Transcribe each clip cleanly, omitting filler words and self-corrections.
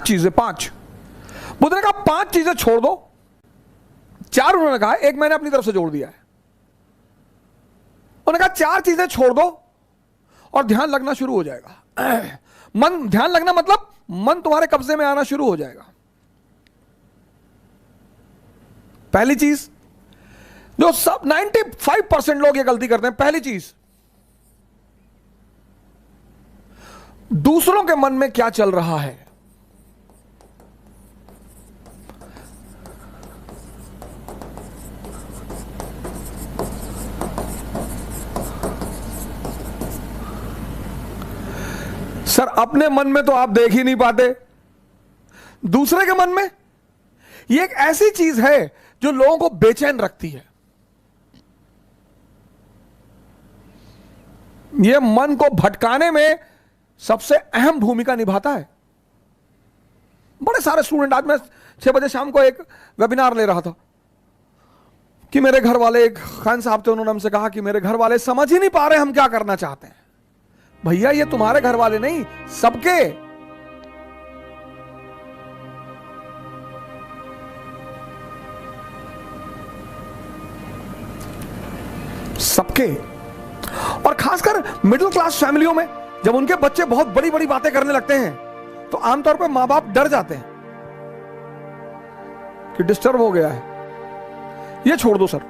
चीजें, 5। बुद्ध ने कहा 5 चीजें छोड़ दो, 4 उन्होंने कहा, 1 मैंने अपनी तरफ से जोड़ दिया है। उन्होंने कहा 4 चीजें छोड़ दो और ध्यान लगना शुरू हो जाएगा। मन, ध्यान लगना मतलब मन तुम्हारे कब्जे में आना शुरू हो जाएगा। पहली चीज जो सब 95% लोग ये गलती करते हैं, पहली चीज, दूसरों के मन में क्या चल रहा है। सर अपने मन में तो आप देख ही नहीं पाते, दूसरे के मन में। यह एक ऐसी चीज है जो लोगों को बेचैन रखती है। यह मन को भटकाने में सबसे अहम भूमिका निभाता है। बड़े सारे स्टूडेंट, आज मैं 6 बजे शाम को एक वेबिनार ले रहा था कि मेरे घर वाले, एक खान साहब थे, उन्होंने हमसे कहा कि मेरे घर वाले समझ ही नहीं पा रहे हम क्या करना चाहते हैं। भैया ये तुम्हारे घर वाले नहीं, सबके। सबके। और खासकर मिडिल क्लास फैमिलियों में जब उनके बच्चे बहुत बड़ी बड़ी बातें करने लगते हैं तो आमतौर पर मां बाप डर जाते हैं कि डिस्टर्ब हो गया है। ये छोड़ दो सर,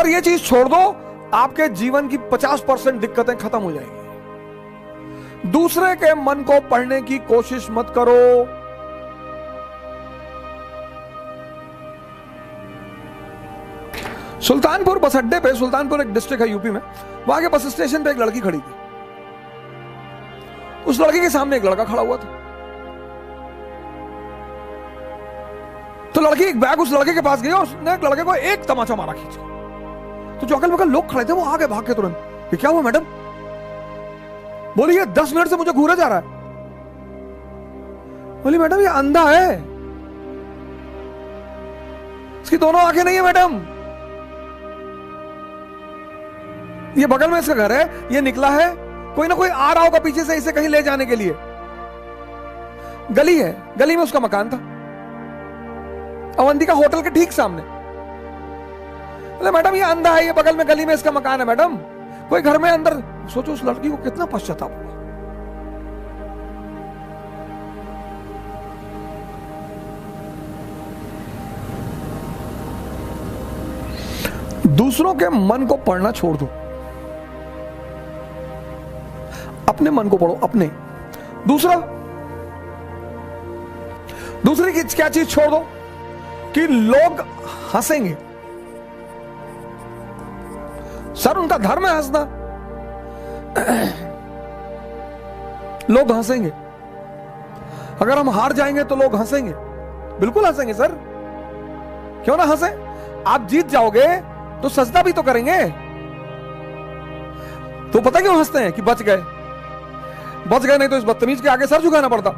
ये चीज छोड़ दो, आपके जीवन की 50% दिक्कतें खत्म हो जाएंगी। दूसरे के मन को पढ़ने की कोशिश मत करो। सुल्तानपुर बस अड्डे पे, सुल्तानपुर एक डिस्ट्रिक्ट है यूपी में, वहां के बस स्टेशन पे एक लड़की खड़ी थी। उस लड़की के सामने एक लड़का खड़ा हुआ था। तो लड़की एक बैग उस लड़के के पास गई और उसने एक लड़के को एक तमाचा मारा खींच। तो जो अकल बकल लोग खड़े थे वो आगे भाग के तुरंत, ये क्या हुआ मैडम? बोली ये 10 मिनट से मुझे घूरा जा रहा है। बोली मैडम ये अंधा है, इसकी दोनों आंखें नहीं है मैडम। ये बगल में इसका घर है, ये निकला है, कोई ना कोई आ रहा होगा पीछे से इसे कहीं ले जाने के लिए। गली है, गली में उसका मकान था, अवंतिका होटल के ठीक सामने। बोले मैडम ये अंधा है, ये बगल में गली में इसका मकान है मैडम, कोई घर में अंदर। सोचो उस लड़की को कितना पश्चाताप हुआ। दूसरों के मन को पढ़ना छोड़ दो, अपने मन को पढ़ो, अपने। दूसरी की क्या चीज छोड़ दो कि लोग हंसेंगे। सर उनका धर्म है हंसना, लोग हंसेंगे। अगर हम हार जाएंगे तो लोग हंसेंगे, बिल्कुल हंसेंगे सर, क्यों ना हंसे। आप जीत जाओगे तो सजदा भी तो करेंगे। तो पता क्यों हंसते हैं? कि बच गए, नहीं तो इस बदतमीज के आगे सर झुकाना पड़ता।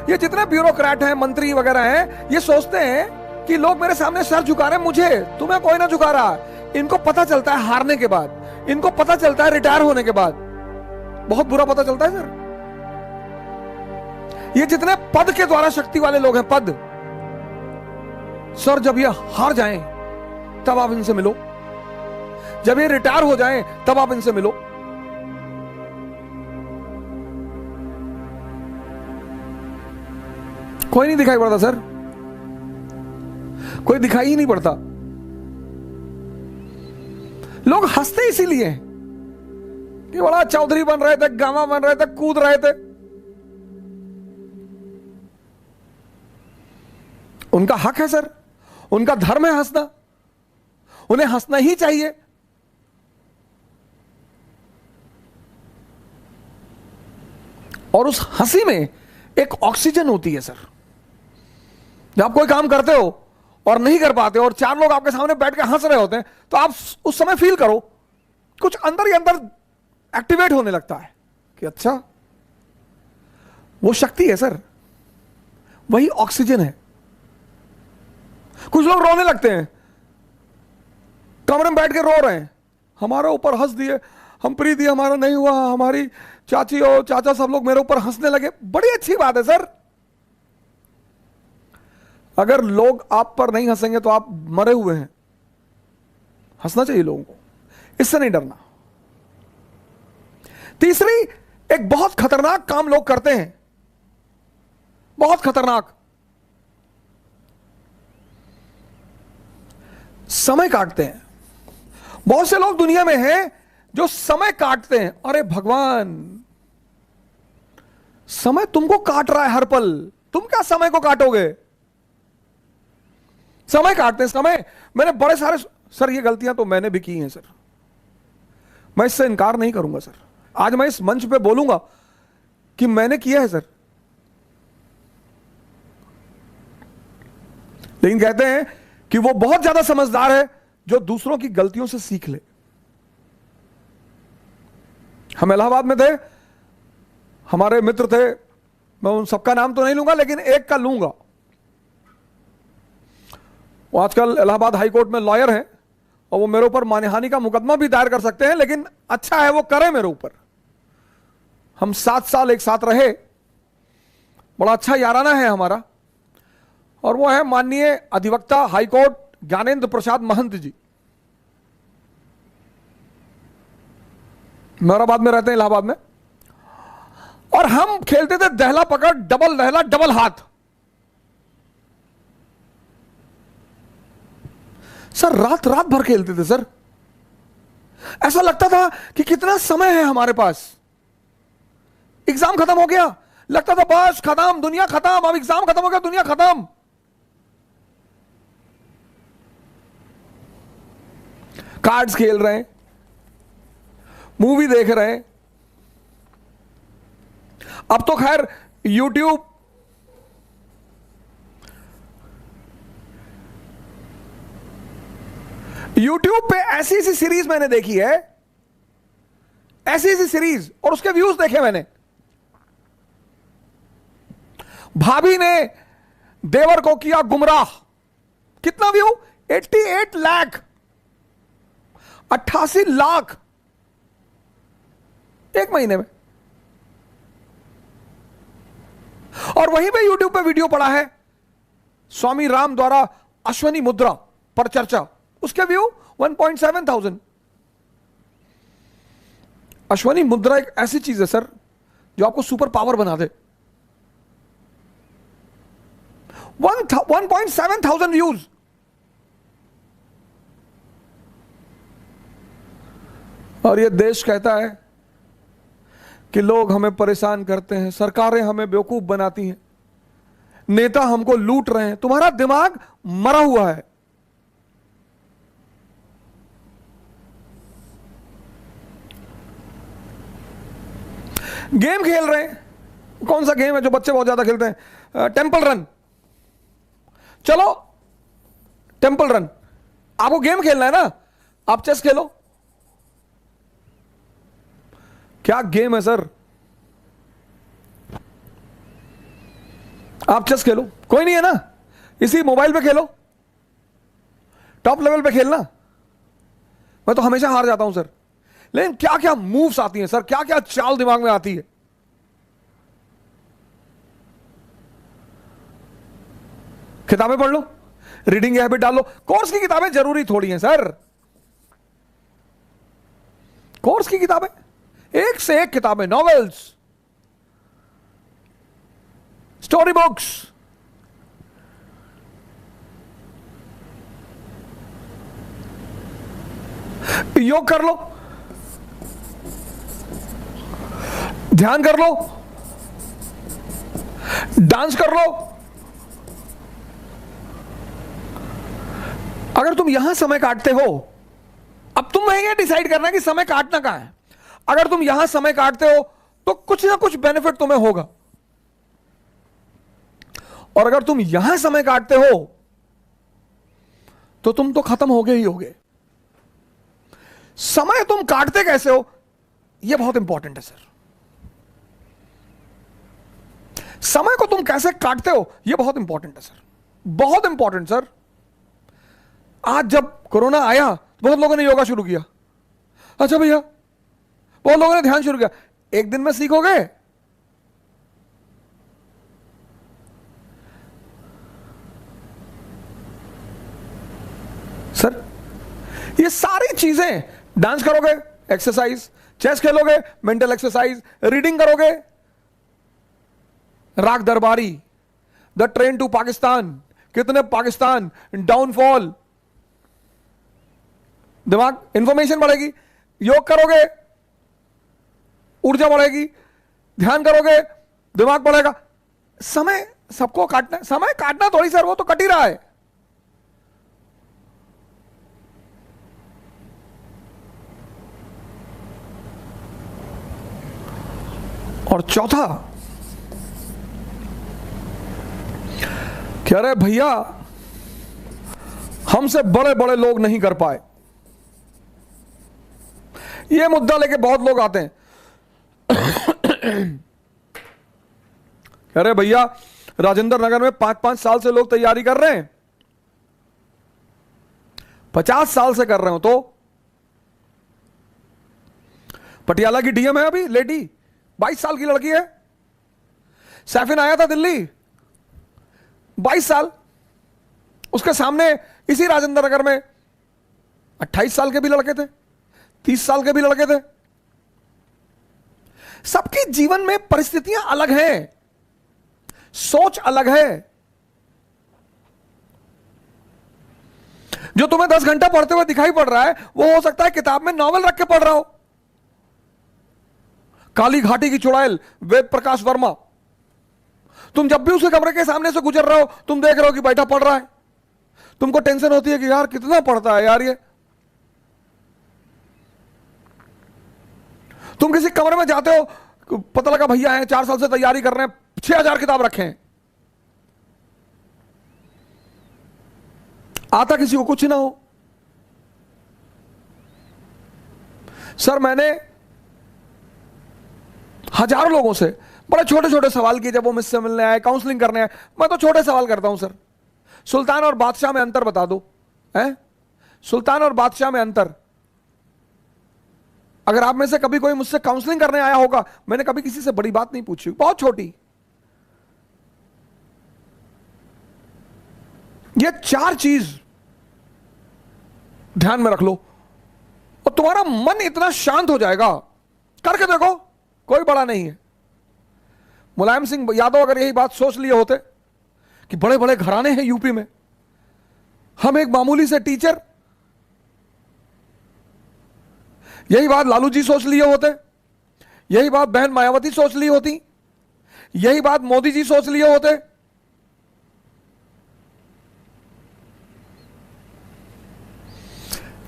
ये जितने ब्यूरोक्रेट हैं, मंत्री वगैरह हैं, ये सोचते हैं कि लोग मेरे सामने सर झुका रहे हैं, मुझे, तुम्हें कोई ना झुका रहा। इनको पता चलता है हारने के बाद, इनको पता चलता है रिटायर होने के बाद, बहुत बुरा पता चलता है सर। ये जितने पद के द्वारा शक्ति वाले लोग हैं, पद, सर जब ये हार जाएं तब आप इनसे मिलो, जब ये रिटायर हो जाएं तब आप इनसे मिलो। कोई नहीं दिखाई पड़ता सर, कोई दिखाई ही नहीं पड़ता। लोग हंसते इसीलिए कि बड़ा चौधरी बन रहे थे, गामा बन रहे थे, कूद रहे थे। उनका हक है सर, उनका धर्म है हंसना, उन्हें हंसना ही चाहिए। और उस हंसी में एक ऑक्सीजन होती है सर। जब आप कोई काम करते हो और नहीं कर पाते और 4 लोग आपके सामने बैठ के हंस रहे होते हैं तो आप उस समय फील करो, कुछ अंदर ही अंदर एक्टिवेट होने लगता है कि अच्छा वो शक्ति है सर, वही ऑक्सीजन है। कुछ लोग रोने लगते हैं, कमरे में बैठ के रो रहे हैं, हमारे ऊपर हंस दिए, हम प्रीति हमारा नहीं हुआ, हमारी चाची और चाचा सब लोग मेरे ऊपर हंसने लगे, बड़ी अच्छी बात है सर। अगर लोग आप पर नहीं हंसेंगे तो आप मरे हुए हैं। हंसना चाहिए लोगों को, इससे नहीं डरना। तीसरी, एक बहुत खतरनाक काम लोग करते हैं, बहुत खतरनाक, समय काटते हैं। बहुत से लोग दुनिया में हैं जो समय काटते हैं। अरे भगवान, समय तुमको काट रहा है हर पल, तुम क्या समय को काटोगे? समय काटते हैं, समय। मैंने बड़े सारे, सर ये गलतियां तो मैंने भी की हैं सर, मैं इससे इनकार नहीं करूंगा सर। आज मैं इस मंच पे बोलूंगा कि मैंने किया है सर। लेकिन कहते हैं कि वो बहुत ज्यादा समझदार है जो दूसरों की गलतियों से सीख ले। हम इलाहाबाद में थे, हमारे मित्र थे, मैं उन सबका नाम तो नहीं लूंगा लेकिन एक का लूंगा। वो आजकल इलाहाबाद हाई कोर्ट में लॉयर हैं और वो मेरे ऊपर मानहानि का मुकदमा भी दायर कर सकते हैं, लेकिन अच्छा है वो करें मेरे ऊपर। हम 7 साल एक साथ रहे, बड़ा अच्छा याराना है हमारा। और वो है माननीय अधिवक्ता हाई कोर्ट ज्ञानेंद्र प्रसाद महंत जी, मेहराबाद में रहते हैं, इलाहाबाद में। और हम खेलते थे दहला पकड़, डबल दहला, डबल हाथ। सर रात रात भर खेलते थे सर। ऐसा लगता था कि कितना समय है हमारे पास। एग्जाम खत्म हो गया, लगता था बस खत्म, दुनिया खत्म, अब एग्जाम खत्म हो गया, दुनिया खत्म। कार्ड्स खेल रहे हैं, मूवी देख रहे हैं। अब तो खैर यूट्यूब, यूट्यूब पे ऐसी ऐसी सीरीज मैंने देखी है, ऐसी ऐसी सीरीज, और उसके व्यूज देखे मैंने। भाभी ने देवर को किया गुमराह, कितना व्यू? 88 लाख, 88 लाख एक महीने में। और वहीं पे यूट्यूब पे वीडियो पड़ा है स्वामी राम द्वारा अश्वनी मुद्रा पर चर्चा, उसके व्यू 1.7 थाउजेंड। अश्वनी मुद्रा एक ऐसी चीज है सर जो आपको सुपर पावर बना दे। 1.7 थाउजेंड व्यूज। और ये देश कहता है कि लोग हमें परेशान करते हैं, सरकारें हमें बेवकूफ बनाती हैं, नेता हमको लूट रहे हैं। तुम्हारा दिमाग मरा हुआ है। गेम खेल रहे हैं। कौन सा गेम है जो बच्चे बहुत ज्यादा खेलते हैं? Temple run. चलो टेंपल रन, आपको गेम खेलना है ना, आप चेस खेलो। क्या गेम है सर? आप चेस खेलो, कोई नहीं है ना, इसी मोबाइल पे खेलो, टॉप लेवल पे खेलना। मैं तो हमेशा हार जाता हूं सर। लेकिन क्या क्या मूव्स आती हैं सर, क्या क्या चाल दिमाग में आती है। किताबें पढ़ लो, रीडिंग हैबिट डाल लो। कोर्स की किताबें जरूरी थोड़ी हैं सर। कोर्स की किताबें, एक से एक किताबें, नॉवेल्स, स्टोरी बुक्स। योग कर लो, ध्यान कर लो, डांस कर लो। अगर तुम यहां समय काटते हो, अब तुम्हें यह डिसाइड करना है कि समय काटना कहां है। अगर तुम यहां समय काटते हो तो कुछ ना कुछ बेनिफिट तुम्हें होगा, और अगर तुम यहां समय काटते हो तो तुम तो खत्म हो गए ही होगे। समय तुम काटते कैसे हो, यह बहुत इंपॉर्टेंट है सर। समय को तुम कैसे काटते हो, यह बहुत इंपॉर्टेंट है सर, बहुत इंपॉर्टेंट सर। आज जब कोरोना आया, बहुत लोगों ने योगा शुरू किया। अच्छा भैया, बहुत लोगों ने ध्यान शुरू किया। एक दिन में सीखोगे? सर ये सारी चीजें, डांस करोगे एक्सरसाइज, चेस खेलोगे मेंटल एक्सरसाइज, रीडिंग करोगे राग दरबारी, द ट्रेन टू पाकिस्तान, कितने पाकिस्तान, डाउनफॉल, दिमाग इंफॉर्मेशन बढ़ेगी। योग करोगे ऊर्जा बढ़ेगी, ध्यान करोगे दिमाग बढ़ेगा। समय सबको काटना, समय काटना थोड़ी सर, वो तो कट ही रहा है। और चौथा, कह रहे भैया हमसे बड़े बड़े लोग नहीं कर पाए। ये मुद्दा लेके बहुत लोग आते हैं, कह रहे भैया राजेंद्र नगर में 5-5 साल से लोग तैयारी कर रहे हैं, 50 साल से कर रहे हो। तो पटियाला की डीएम है अभी लेडी, 22 साल की लड़की है। सैफिन आया था दिल्ली, 22 साल। उसके सामने इसी राजेंद्र नगर में 28 साल के भी लड़के थे, 30 साल के भी लड़के थे। सबके जीवन में परिस्थितियां अलग हैं, सोच अलग है। जो तुम्हें 10 घंटा पढ़ते हुए दिखाई पड़ रहा है, वो हो सकता है किताब में नॉवल रख के पढ़ रहा हो। काली घाटी की चुड़ैल वेद प्रकाश वर्मा, तुम जब भी उसके कमरे के सामने से गुजर रहे हो, तुम देख रहे हो कि बैठा पढ़ रहा है। तुमको टेंशन होती है कि यार कितना पढ़ता है यार ये। तुम किसी कमरे में जाते हो, पता लगा भैया हैं 4 साल से तैयारी कर रहे हैं, 6000 किताब रखे हैं। आता किसी को कुछ ना हो। सर मैंने हजारों लोगों से बड़े छोटे छोटे सवाल किए जब वो मुझसे मिलने आए, काउंसलिंग करने आए। मैं तो छोटे सवाल करता हूं सर, सुल्तान और बादशाह में अंतर बता दो, हैं? सुल्तान और बादशाह में अंतर। अगर आप में से कभी कोई मुझसे काउंसलिंग करने आया होगा, मैंने कभी किसी से बड़ी बात नहीं पूछी, बहुत छोटी। ये 4 चीज ध्यान में रख लो और तुम्हारा मन इतना शांत हो जाएगा। करके देखो, कोई बड़ा नहीं है। मुलायम सिंह यादव अगर यही बात सोच लिए होते कि बड़े बड़े घराने हैं यूपी में, हम एक मामूली से टीचर, यही बात लालू जी सोच लिए होते, यही बात बहन मायावती सोच ली होती, यही बात मोदी जी सोच लिए होते,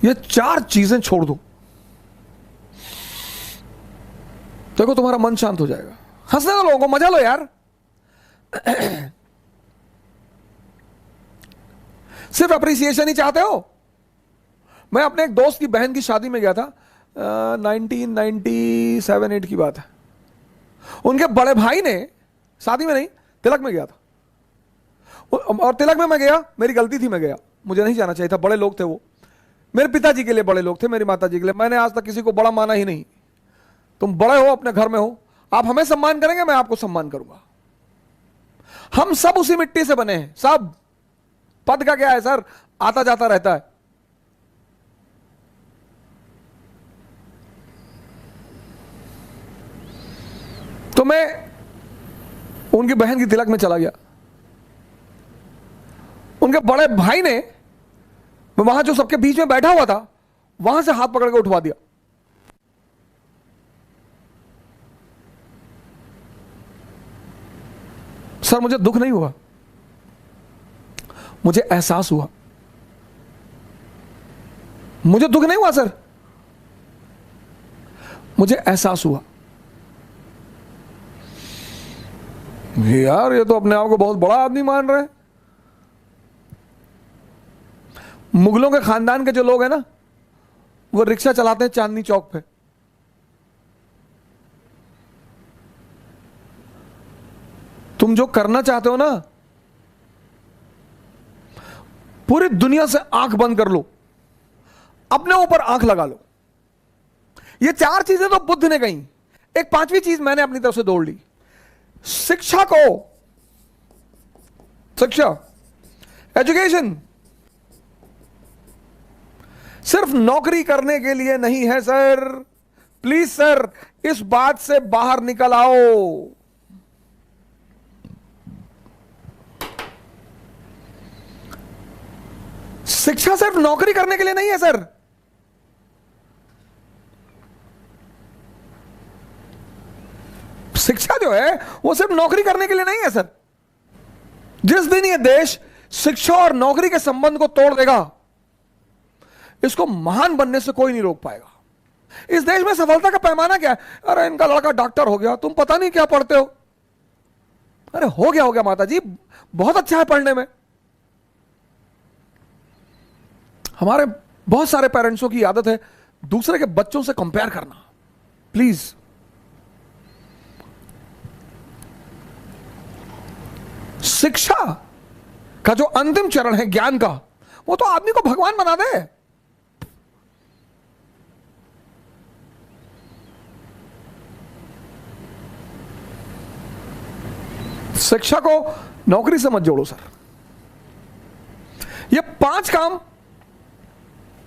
ये 4 चीजें छोड़ दो, देखो तुम्हारा मन शांत हो जाएगा। हंसने दो लोगों को, मजा लो यार। सिर्फ अप्रिसिएशन ही चाहते हो? मैं अपने एक दोस्त की बहन की शादी में गया था, 1997-8 की बात है। उनके बड़े भाई ने, शादी में नहीं तिलक में गया था, और तिलक में मैं गया, मेरी गलती थी, मैं गया, मुझे नहीं जाना चाहिए था। बड़े लोग थे वो, मेरे पिताजी के लिए बड़े लोग थे, मेरी माता जी के लिए। मैंने आज तक किसी को बड़ा माना ही नहीं। तुम बड़े हो, अपने घर में हो, आप हमें सम्मान करेंगे, मैं आपको सम्मान करूंगा। हम सब उसी मिट्टी से बने हैं, सब। पद का क्या है सर, आता जाता रहता है। तो मैं उनकी बहन की तिलक में चला गया। उनके बड़े भाई ने, मैं वहां जो सबके बीच में बैठा हुआ था, वहां से हाथ पकड़ के उठवा दिया। सर मुझे दुख नहीं हुआ, मुझे एहसास हुआ। मुझे दुख नहीं हुआ सर, मुझे एहसास हुआ यार ये तो अपने आप को बहुत बड़ा आदमी मान रहे हैं। मुगलों के खानदान के जो लोग हैं ना, वो रिक्शा चलाते हैं चांदनी चौक पे। तुम जो करना चाहते हो ना, पूरी दुनिया से आंख बंद कर लो, अपने ऊपर आंख लगा लो। ये 4 चीजें तो बुद्ध ने कही। एक पांचवी चीज मैंने अपनी तरफ से जोड़ ली, शिक्षा एजुकेशन सिर्फ नौकरी करने के लिए नहीं है सर। प्लीज सर, इस बात से बाहर निकल आओ। शिक्षा सिर्फ नौकरी करने के लिए नहीं है सर। शिक्षा जो है वो सिर्फ नौकरी करने के लिए नहीं है सर। जिस दिन ये देश शिक्षा और नौकरी के संबंध को तोड़ देगा, इसको महान बनने से कोई नहीं रोक पाएगा। इस देश में सफलता का पैमाना क्या है? अरे इनका लड़का डॉक्टर हो गया, तुम पता नहीं क्या पढ़ते हो। अरे हो गया माता जी, बहुत अच्छा है पढ़ने में। हमारे बहुत सारे पेरेंट्सों की आदत है दूसरे के बच्चों से कंपेयर करना। प्लीज, शिक्षा का जो अंतिम चरण है ज्ञान का, वो तो आदमी को भगवान बना दे। शिक्षा को नौकरी से मत जोड़ो सर। ये 5 काम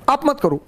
आप मत करो।